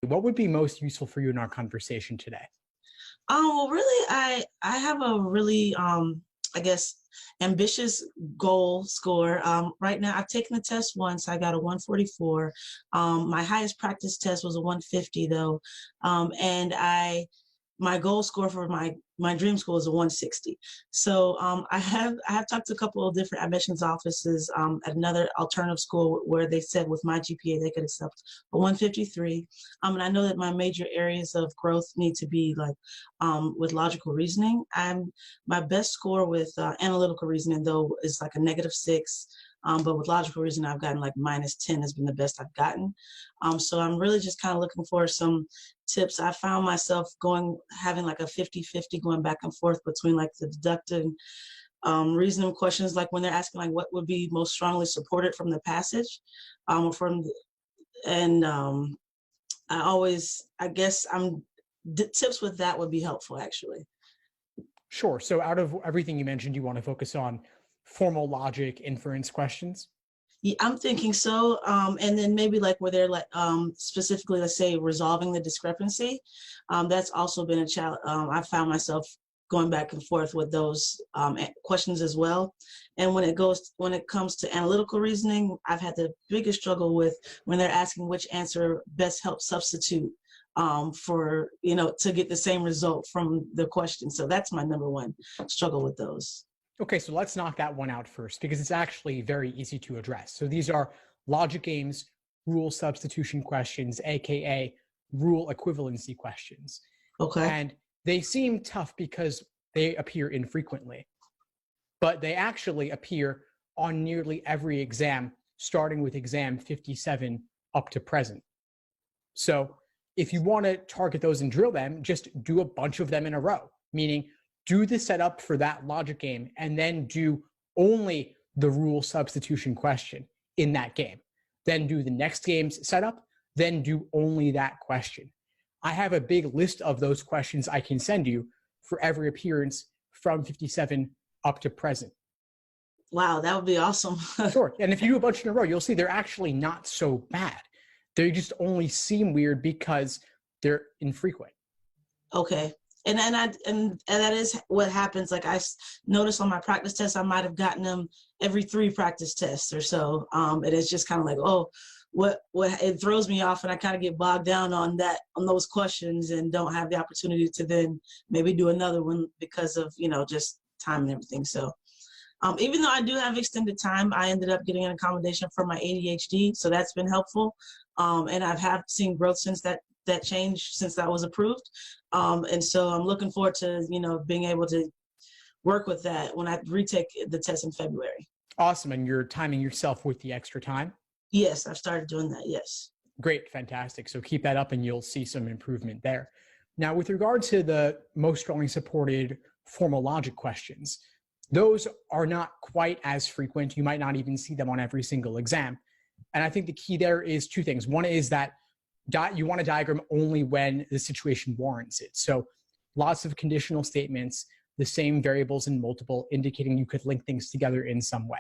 What would be most useful for you in our conversation today? Well, really, I have a really, I guess, ambitious goal score. Right now, I've taken the test once. I got a 144. My highest practice test was a 150, though, and my goal score for my dream school is a 160. So I have talked to a couple of different admissions offices at another alternative school where they said with my GPA they could accept a 153. And I know that my major areas of growth need to be like with logical reasoning. My best score with analytical reasoning though is like a -6. But with logical reasoning, I've gotten like -10 has been the best I've gotten. So I'm really just kind of looking for some tips. I found myself having like a 50-50 going back and forth between like the deductive reasoning questions, like when they're asking like what would be most strongly supported from the passage, or I guess tips with that would be helpful actually. Sure. So out of everything you mentioned, you want to focus on formal logic inference questions? Yeah, I'm thinking so. And then maybe like where they're like specifically, let's say, resolving the discrepancy. That's also been a challenge. I found myself going back and forth with those questions as well. And when it comes to analytical reasoning, I've had the biggest struggle with when they're asking which answer best helps substitute for, to get the same result from the question. So that's my number one struggle with those. Okay, so let's knock that one out first because it's actually very easy to address. So these are logic games, rule substitution questions, aka rule equivalency questions. Okay. And they seem tough because they appear infrequently, but they actually appear on nearly every exam, starting with exam 57 up to present. So if you want to target those and drill them, just do a bunch of them in a row, meaning do the setup for that logic game and then do only the rule substitution question in that game. Then do the next game's setup, then do only that question. I have a big list of those questions I can send you for every appearance from 57 up to present. Wow, that would be awesome. Sure. And if you do a bunch in a row, you'll see they're actually not so bad. They just only seem weird because they're infrequent. Okay. And that is what happens. Like I noticed on my practice tests, I might have gotten them every 3 practice tests or so. And it's just kind of like, oh, what it throws me off, and I kind of get bogged down on those questions and don't have the opportunity to then maybe do another one because of just time and everything. So even though I do have extended time, I ended up getting an accommodation for my ADHD, so that's been helpful. And I've seen growth since that changed since that was approved. And so I'm looking forward to, being able to work with that when I retake the test in February. Awesome. And you're timing yourself with the extra time? Yes, I've started doing that. Yes. Great. Fantastic. So keep that up and you'll see some improvement there. Now, with regard to the most strongly supported formal logic questions, those are not quite as frequent. You might not even see them on every single exam. And I think the key there is 2 things. One is that you want to diagram only when the situation warrants it. So lots of conditional statements, the same variables in multiple, indicating you could link things together in some way.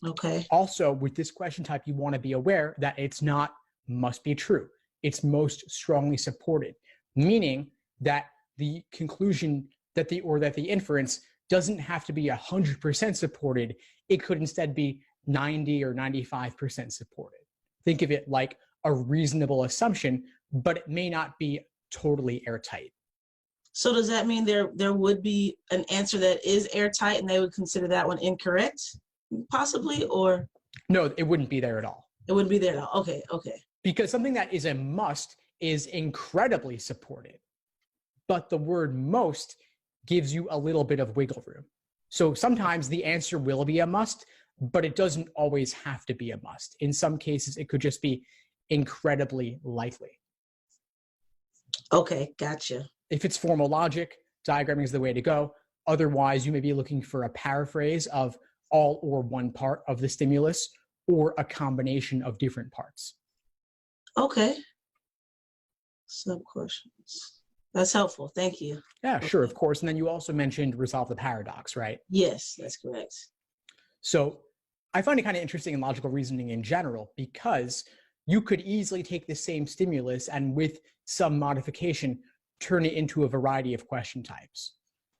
Okay. Also, with this question type, you want to be aware that it's not must be true. It's most strongly supported, meaning that the conclusion that the inference doesn't have to be 100% supported. It could instead be 90 or 95% supported. Think of it like a reasonable assumption, but it may not be totally airtight. So does that mean there would be an answer that is airtight and they would consider that one incorrect, possibly, or? No, it wouldn't be there at all. It wouldn't be there at all. Okay. Because something that is a must is incredibly supported, but the word most gives you a little bit of wiggle room. So sometimes the answer will be a must, but it doesn't always have to be a must. In some cases, it could just be incredibly likely. Okay, gotcha. If it's formal logic, diagramming is the way to go. Otherwise, you may be looking for a paraphrase of all or one part of the stimulus or a combination of different parts. Okay. Sub questions. That's helpful. Thank you. Yeah, Okay. sure, of course. And then you also mentioned resolve the paradox, right? Yes, that's correct. So I find it kind of interesting in logical reasoning in general, because you could easily take the same stimulus and with some modification, turn it into a variety of question types.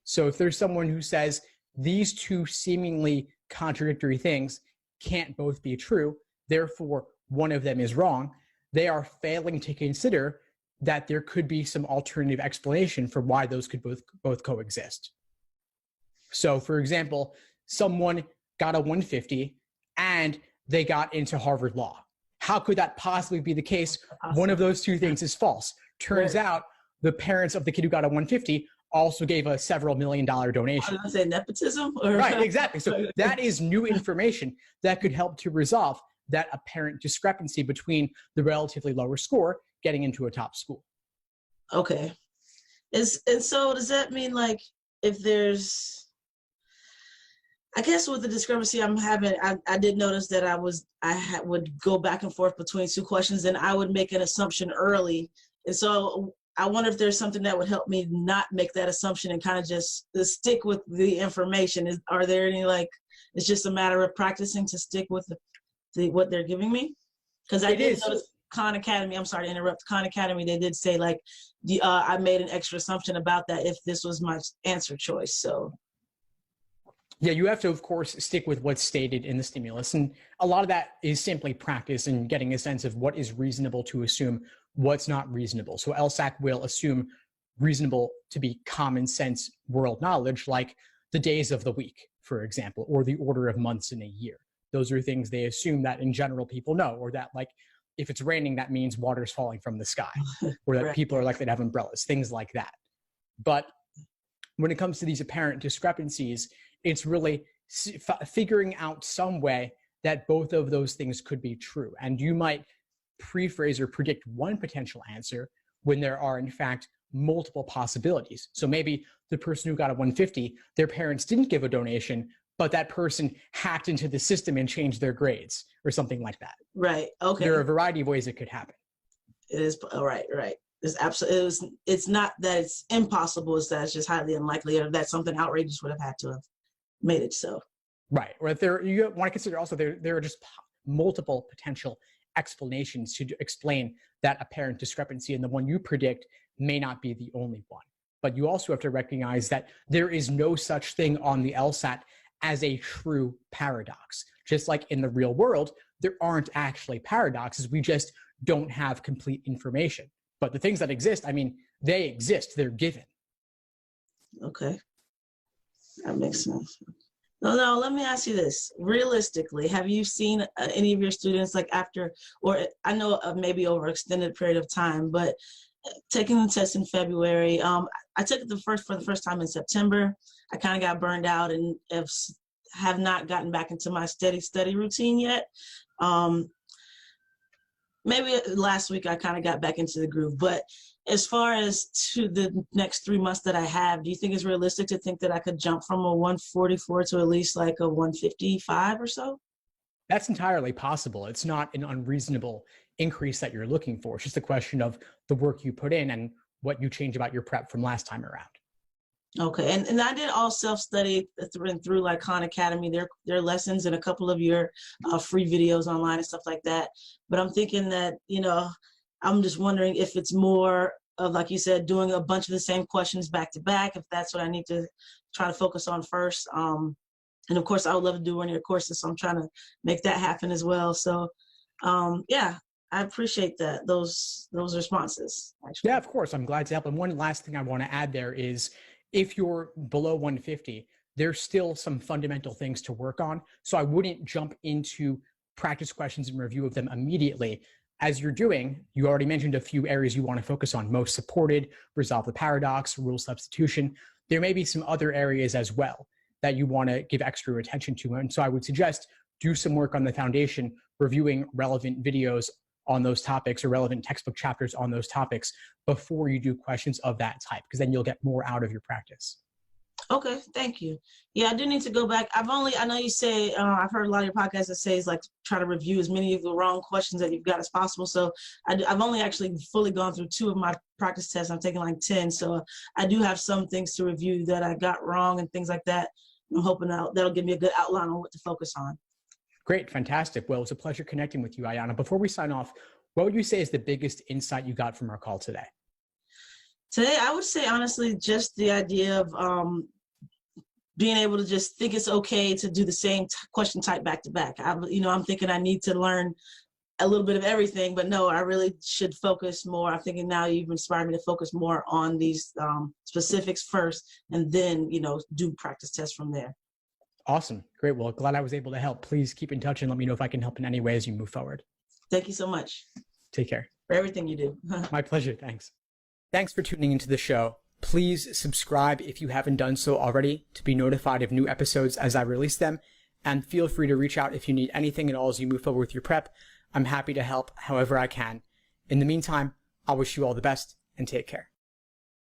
So if there's someone who says these two seemingly contradictory things can't both be true, therefore one of them is wrong, they are failing to consider that there could be some alternative explanation for why those could both coexist. So for example, someone got a 150 and they got into Harvard Law. How could that possibly be the case? One of those two things is false. Turns out the parents of the kid who got a 150 also gave a several $1 million donation. I was gonna say nepotism, or right, exactly. So that is new information that could help to resolve that apparent discrepancy between the relatively lower score getting into a top school. Okay. And so does that mean, like, if there's, I guess with the discrepancy I'm having, I did notice that would go back and forth between two questions, and I would make an assumption early. And so I wonder if there's something that would help me not make that assumption and kind of just stick with the information. Are there any, like, it's just a matter of practicing to stick with what they're giving me? Because I did notice Khan Academy, I'm sorry to interrupt, Khan Academy, they did say, like, I made an extra assumption about that if this was my answer choice. So yeah, you have to, of course, stick with what's stated in the stimulus. And a lot of that is simply practice and getting a sense of what is reasonable to assume, what's not reasonable. So LSAT will assume reasonable to be common sense world knowledge, like the days of the week, for example, or the order of months in a year. Those are things they assume that in general people know, or that, like, if it's raining, that means water's falling from the sky, or that people are likely to have umbrellas, things like that. But when it comes to these apparent discrepancies, it's really figuring out some way that both of those things could be true. And you might prephrase or predict one potential answer when there are, in fact, multiple possibilities. So maybe the person who got a 150, their parents didn't give a donation, but that person hacked into the system and changed their grades or something like that. Right. Okay. There are a variety of ways it could happen. It is. Right. It's absolutely, it's not that it's impossible, it's that it's just highly unlikely, or that something outrageous would have had to have made it so. Right. Or if you want to consider also there are just multiple potential explanations to explain that apparent discrepancy, and the one you predict may not be the only one. But you also have to recognize that there is no such thing on the LSAT as a true paradox. Just like in the real world, there aren't actually paradoxes. We just don't have complete information. But the things that exist, I mean, they exist. They're given. Okay. That makes sense. No, let me ask you this. Realistically, have you seen any of your students, like, after, or I know maybe over an extended period of time, but taking the test in February, I took it for the first time in September. I kind of got burned out and have not gotten back into my steady study routine yet. Maybe last week I kind of got back into the groove, but as far as to the next 3 months that I have, do you think it's realistic to think that I could jump from a 144 to at least like a 155 or so? That's entirely possible. It's not an unreasonable increase that you're looking for. It's just a question of the work you put in and what you change about your prep from last time around. Okay, and I did all self-study through like Khan Academy, their lessons, and a couple of your free videos online and stuff like that. But I'm thinking that, I'm just wondering if it's more of, like you said, doing a bunch of the same questions back to back, if that's what I need to try to focus on first. And of course, I would love to do one of your courses, so I'm trying to make that happen as well. So yeah, I appreciate those responses, actually. Yeah, of course. I'm glad to help. And one last thing I want to add there is, if you're below 150, there's still some fundamental things to work on. So I wouldn't jump into practice questions and review of them immediately. As you're doing, you already mentioned a few areas you want to focus on: most supported, resolve the paradox, rule substitution. There may be some other areas as well that you want to give extra attention to. And so I would suggest do some work on the foundation, reviewing relevant videos on those topics or relevant textbook chapters on those topics before you do questions of that type, because then you'll get more out of your practice. Okay, thank you. Yeah, I do need to go back. I know you say, I've heard a lot of your podcasts that says like try to review as many of the wrong questions that you've got as possible. So I've only actually fully gone through 2 of my practice tests. I'm taking like 10. So I do have some things to review that I got wrong and things like that. I'm hoping that'll give me a good outline on what to focus on. Great, fantastic. Well, it was a pleasure connecting with you, Ayana. Before we sign off, what would you say is the biggest insight you got from our call today? Today, I would say honestly, just the idea of being able to just think it's okay to do the same question type back to back. I'm thinking I need to learn a little bit of everything, but no, I really should focus more. I'm thinking now you've inspired me to focus more on these specifics first, and then, do practice tests from there. Awesome. Great. Well, glad I was able to help. Please keep in touch and let me know if I can help in any way as you move forward. Thank you so much. Take care. For everything you do. My pleasure. Thanks. Thanks for tuning into the show. Please subscribe if you haven't done so already to be notified of new episodes as I release them. And feel free to reach out if you need anything at all as you move forward with your prep. I'm happy to help however I can. In the meantime, I wish you all the best and take care.